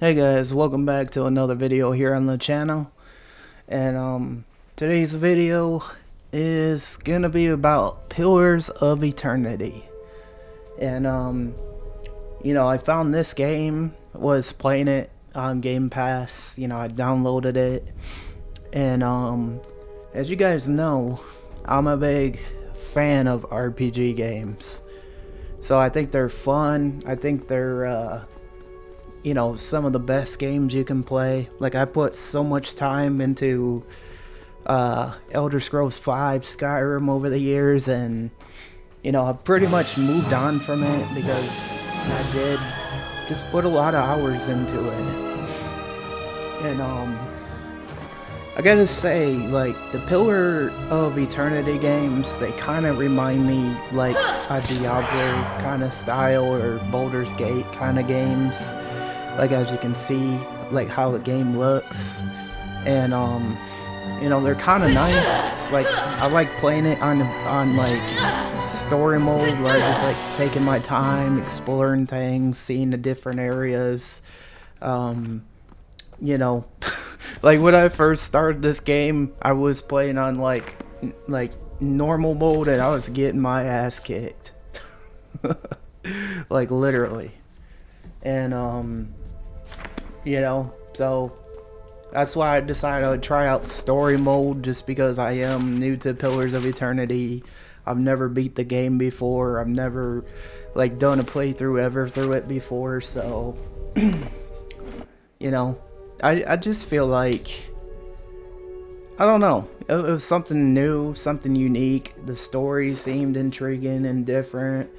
Hey guys, welcome back to another video here on the channel. And today's video is gonna be about Pillars of Eternity. And I found this game, was playing it on Game Pass. I downloaded it. And as you guys know, I'm a big fan of RPG games. So I think they're fun. I think they're some of the best games you can play. Like, I put so much time into Elder Scrolls V Skyrim over the years, and I've pretty much moved on from it because I did just put a lot of hours into it. And I gotta say, like, the Pillar of Eternity games, they kind of remind me like a Diablo kind of style or Baldur's Gate kind of games. Like, as you can see, like how the game looks, and they're kind of nice. Like, I like playing it on like story mode, where I just like taking my time, exploring things, seeing the different areas. Like when I first started this game, I was playing on like normal mode, and I was getting my ass kicked, like literally. And so that's why I decided I would try out story mode, just because I am new to Pillars of Eternity. I've never beat the game before. I've never like done a playthrough ever through it before, so I just feel like, I don't know, it was something new, something unique. The story seemed intriguing and different.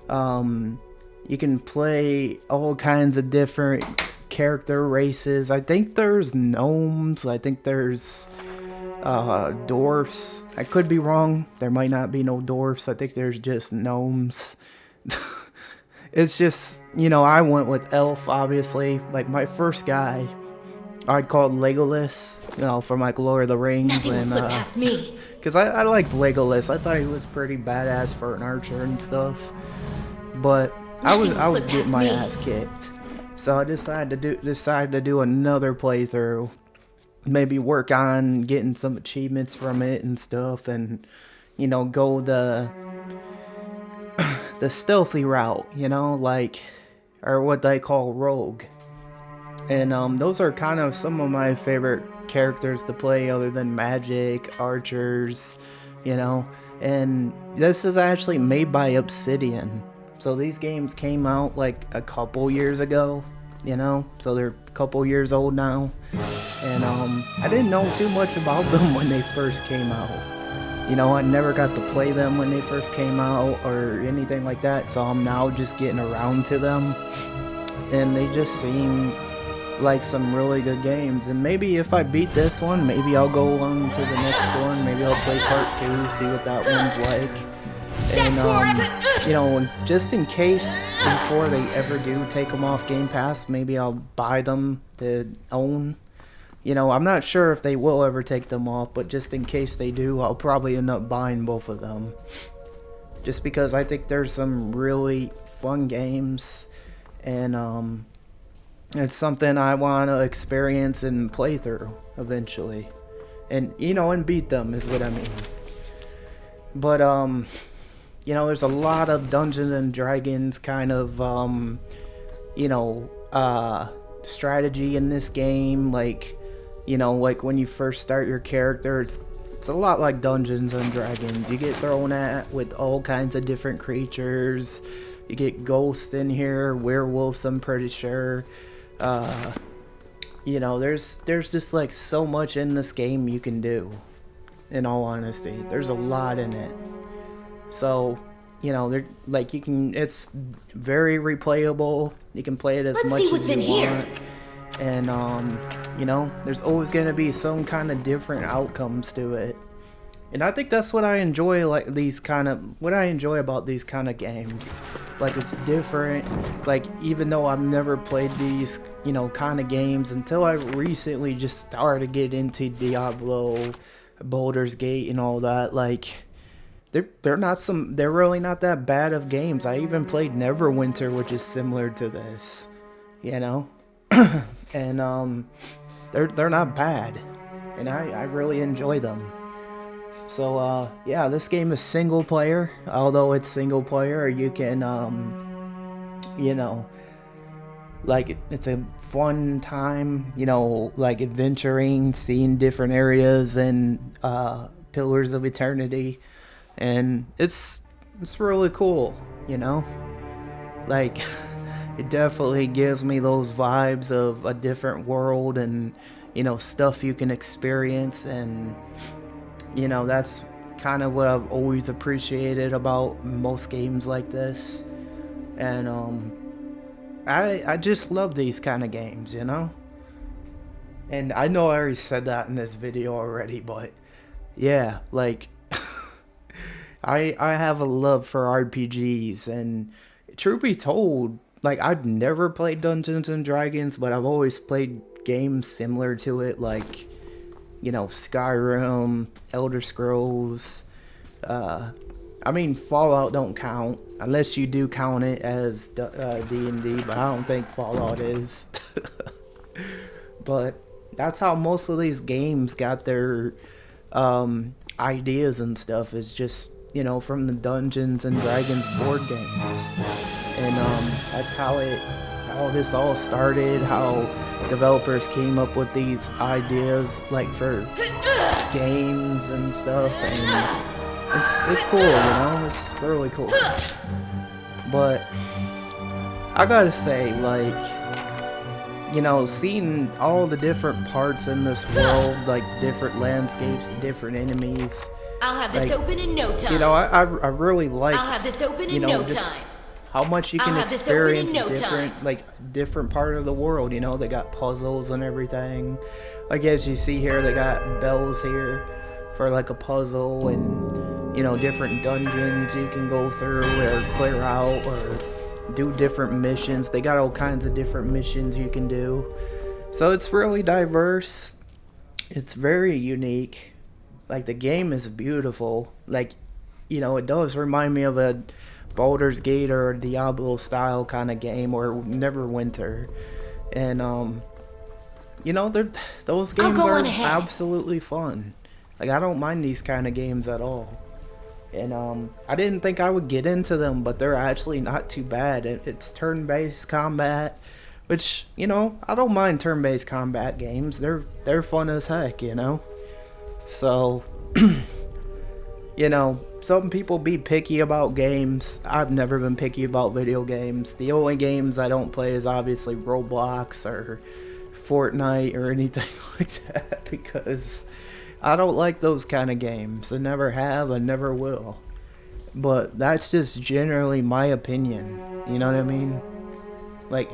You can play all kinds of different character races. I think there's gnomes. I think there's dwarfs. I could be wrong. There might not be no dwarfs. I think there's just gnomes. It's just, I went with elf, obviously. Like, my first guy, I'd call Legolas, from like Lord of the Rings. And past me. Because I liked Legolas. I thought he was pretty badass for an archer and stuff. But I was getting my ass kicked, so I decided to do another playthrough, maybe work on getting some achievements from it and stuff, and go the stealthy route, or what they call rogue. And those are kind of some of my favorite characters to play, other than magic, archers, and this is actually made by Obsidian. So these games came out like a couple years ago, so they're a couple years old now. And I didn't know too much about them when they first came out. I never got to play them when they first came out or anything like that, so I'm now just getting around to them. And they just seem like some really good games. And maybe if I beat this one, maybe I'll go on to the next one. Maybe I'll play part 2, see what that one's like. And just in case, before they ever do take them off Game Pass, maybe I'll buy them to own. I'm not sure if they will ever take them off, but just in case they do, I'll probably end up buying both of them. Just because I think there's some really fun games, and it's something I want to experience and play through eventually. And, and beat them is what I mean. But, there's a lot of Dungeons and Dragons kind of, strategy in this game. Like, like when you first start your character, it's a lot like Dungeons and Dragons. You get thrown at with all kinds of different creatures. You get ghosts in here, werewolves, I'm pretty sure. There's just like so much in this game you can do. In all honesty, there's a lot in it. So, they're like, it's very replayable. You can play it as much as you want. And, there's always going to be some kind of different outcomes to it. And I think that's what I enjoy, what I enjoy about these kind of games. Like, it's different. Like, even though I've never played these, kind of games until I recently just started getting into Diablo, Baldur's Gate, and all that, like, they're really not that bad of games. I even played Neverwinter, which is similar to this, and they're not bad, and I really enjoy them. So yeah, this game is single player. Although it's single player, you can you know, like it's a fun time, you know, like adventuring, seeing different areas and Pillars of Eternity, and it's really cool, you know, like it definitely gives me those vibes of a different world and, you know, stuff you can experience. And you know, that's kind of what I've always appreciated about most games like this. And I just love these kind of games, you know? And I know I already said that in this video already, but yeah, like I have a love for RPGs, and truth be told, like I've never played Dungeons and Dragons, but I've always played games similar to it, like, you know, Skyrim, Elder Scrolls. I mean, Fallout don't count unless you do count it as D&D, but I don't think Fallout is. But that's how most of these games got their ideas and stuff. Is just, you know, from the Dungeons and Dragons board games, and that's how this all started. How developers came up with these ideas, like for games and stuff, and it's cool, you know, it's really cool. But I gotta say, like, you know, seeing all the different parts in this world, like the different landscapes, the different enemies. I'll have this open in no time. You know, I really like. I'll have this open in no time. How much you can experience different part of the world. You know, they got puzzles and everything. Like as you see here, they got bells here for like a puzzle, and you know, different dungeons you can go through or clear out or do different missions. They got all kinds of different missions you can do. So it's really diverse. It's very unique. Like the game is beautiful. Like, you know, it does remind me of a Baldur's Gate or a Diablo style kind of game, or Neverwinter. And you know, those games are absolutely fun. Like I don't mind these kind of games at all. And I didn't think I would get into them, but they're actually not too bad. It's turn-based combat, which, you know, I don't mind turn-based combat games. They're fun as heck, you know. So, you know, some people be picky about games. I've never been picky about video games. The only games I don't play is obviously Roblox or Fortnite or anything like that, because I don't like those kind of games. I never have, I never will. But that's just generally my opinion. You know what I mean? Like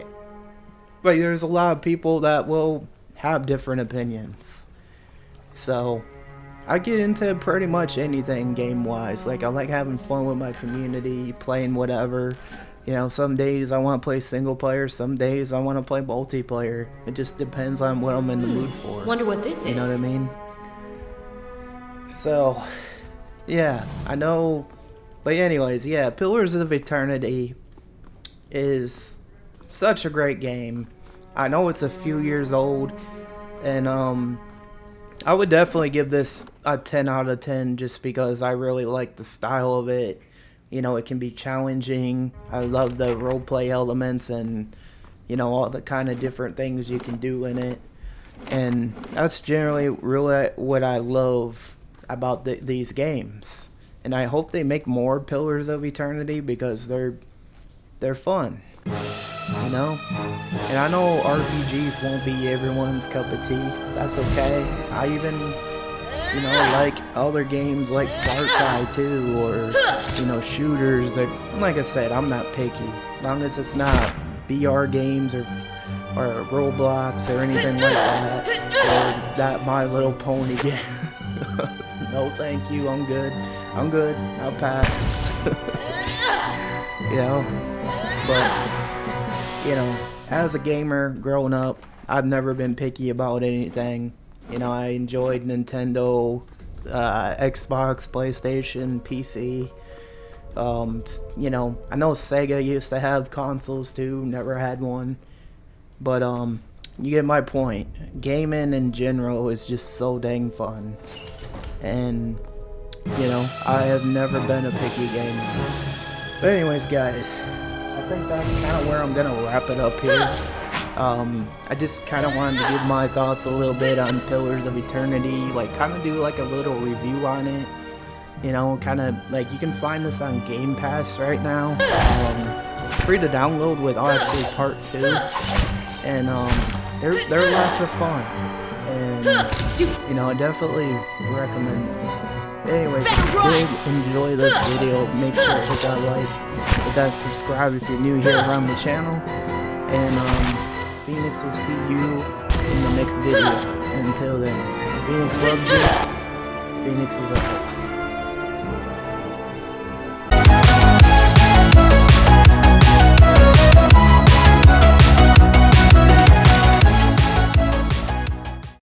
there's a lot of people that will have different opinions. So I get into pretty much anything game-wise. Like I like having fun with my community, playing whatever. You know, some days I want to play single player, some days I want to play multiplayer. It just depends on what I'm in the mood for. Wonder what this is. You know what I mean? So, yeah, I know. But anyways, yeah, Pillars of Eternity is such a great game. I know it's a few years old, and I would definitely give this a 10 out of 10 just because I really like the style of it. You know, it can be challenging. I love the roleplay elements and, you know, all the kind of different things you can do in it. And that's generally really what I love about these games. And I hope they make more Pillars of Eternity because they're fun. You know? And I know RPGs won't be everyone's cup of tea. That's okay. I even, you know, like other games like Far Cry 2 or, you know, shooters. Like I said, I'm not picky. As long as it's not BR games or Roblox or anything like that. Or that My Little Pony game. No, thank you. I'm good. I'll pass. You know? But, you know, as a gamer growing up, I've never been picky about anything. You know, I enjoyed Nintendo, Xbox, PlayStation, PC. You know, I know Sega used to have consoles too, never had one. But, you get my point. Gaming in general is just so dang fun. And, you know, I have never been a picky gamer. But anyways, guys, I think that's kind of where I'm going to wrap it up here. I just kind of wanted to give my thoughts a little bit on Pillars of Eternity, like kind of do like a little review on it, you know, kind of like you can find this on Game Pass right now. It's free to download with actually part 2, and they're lots of fun, and you know, I definitely recommend it. Anyways, if you did enjoy this video, make sure to hit that like, hit that subscribe if you're new here around the channel, and Phoenix will see you in the next video. Until then, Phoenix loves you. Phoenix is out.